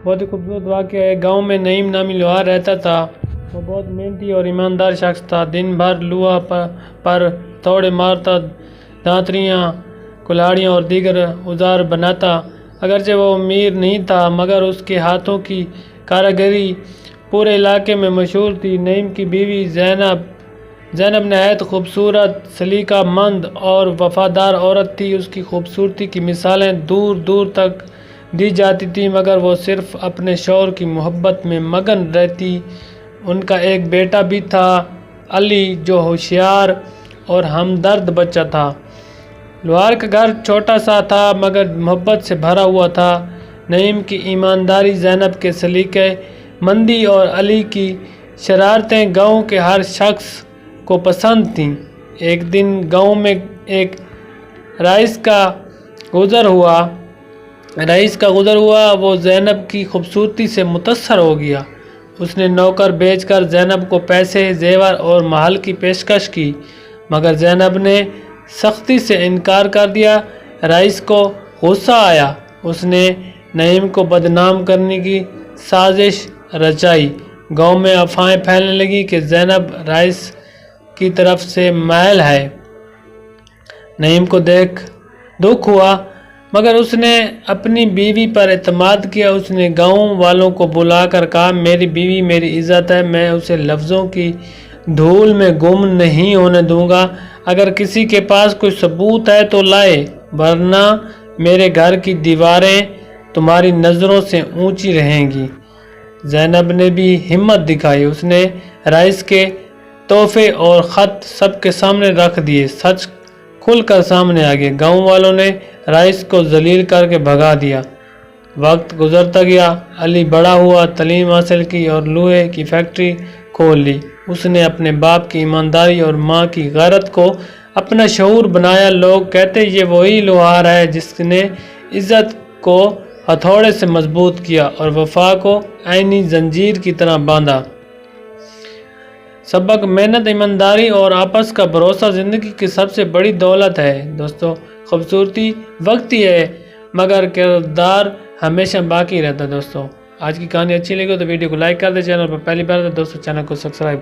بہت ہی خوبصورت واقعہ ہے۔ گاؤں میں نعیم نامی لوہار رہتا تھا۔ وہ بہت محنتی اور ایماندار شخص تھا۔ دن بھر لوہا پر توڑے مارتا، دانتریاں، کلاڑیاں اور دیگر اوزار بناتا۔ اگرچہ وہ امیر نہیں تھا مگر اس کے ہاتھوں کی کاریگری پورے علاقے میں مشہور تھی۔ نعیم کی بیوی زینب نہایت خوبصورت، سلیقہ مند اور وفادار عورت تھی۔ اس کی خوبصورتی کی مثالیں دور دور تک دی جاتی تھیں مگر وہ صرف اپنے شوہر کی محبت میں مگن رہتی۔ ان کا ایک بیٹا بھی تھا، علی، جو ہوشیار اور ہمدرد بچہ تھا۔ لوہار کا گھر چھوٹا سا تھا مگر محبت سے بھرا ہوا تھا۔ نعیم کی ایمانداری، زینب کے سلیقہ مندی اور علی کی شرارتیں گاؤں کے ہر شخص کو پسند تھیں۔ ایک دن گاؤں میں ایک رئیس کا گزر ہوا۔ وہ زینب کی خوبصورتی سے متاثر ہو گیا۔ اس نے نوکر بھیج کر زینب کو پیسے، زیور اور مہل کی پیشکش کی مگر زینب نے سختی سے انکار کر دیا۔ رئیس کو غصہ آیا۔ اس نے نعیم کو بدنام کرنے کی سازش رچائی۔ گاؤں میں افواہیں پھیلنے لگیں کہ زینب رئیس کی طرف سے مائل ہے۔ نعیم کو دیکھ دکھ ہوا مگر اس نے اپنی بیوی پر اعتماد کیا۔ اس نے گاؤں والوں کو بلا کر کہا، میری بیوی میری عزت ہے، میں اسے لفظوں کی دھول میں گم نہیں ہونے دوں گا۔ اگر کسی کے پاس کوئی ثبوت ہے تو لائے، ورنہ میرے گھر کی دیواریں تمہاری نظروں سے اونچی رہیں گی۔ زینب نے بھی ہمت دکھائی۔ اس نے رئیس کے تحفے اور خط سب کے سامنے رکھ دیے۔ سچ کھل کر سامنے آ گیا۔ گاؤں والوں نے رئیس کو ذلیل کر کے بھگا دیا۔ وقت گزرتا گیا۔ علی بڑا ہوا، تعلیم حاصل کی اور لوہے کی فیکٹری کھول لی۔ اس نے اپنے باپ کی ایمانداری اور ماں کی غیرت کو اپنا شعور بنایا۔ لوگ کہتے یہ وہی لوہار ہے جس نے عزت کو ہتھوڑے سے مضبوط کیا اور وفا کو عینی زنجیر کی طرح باندھا۔ سبق: محنت، ایمانداری اور آپس کا بھروسہ زندگی کی سب سے بڑی دولت ہے۔ دوستو، خوبصورتی وقتی ہے مگر کردار ہمیشہ باقی رہتا ہے۔ دوستو، آج کی کہانی اچھی لگی تو ویڈیو کو لائک کر دیں، چینل پر پہلی بار تو دوستو چینل کو سبسکرائب کر دیں۔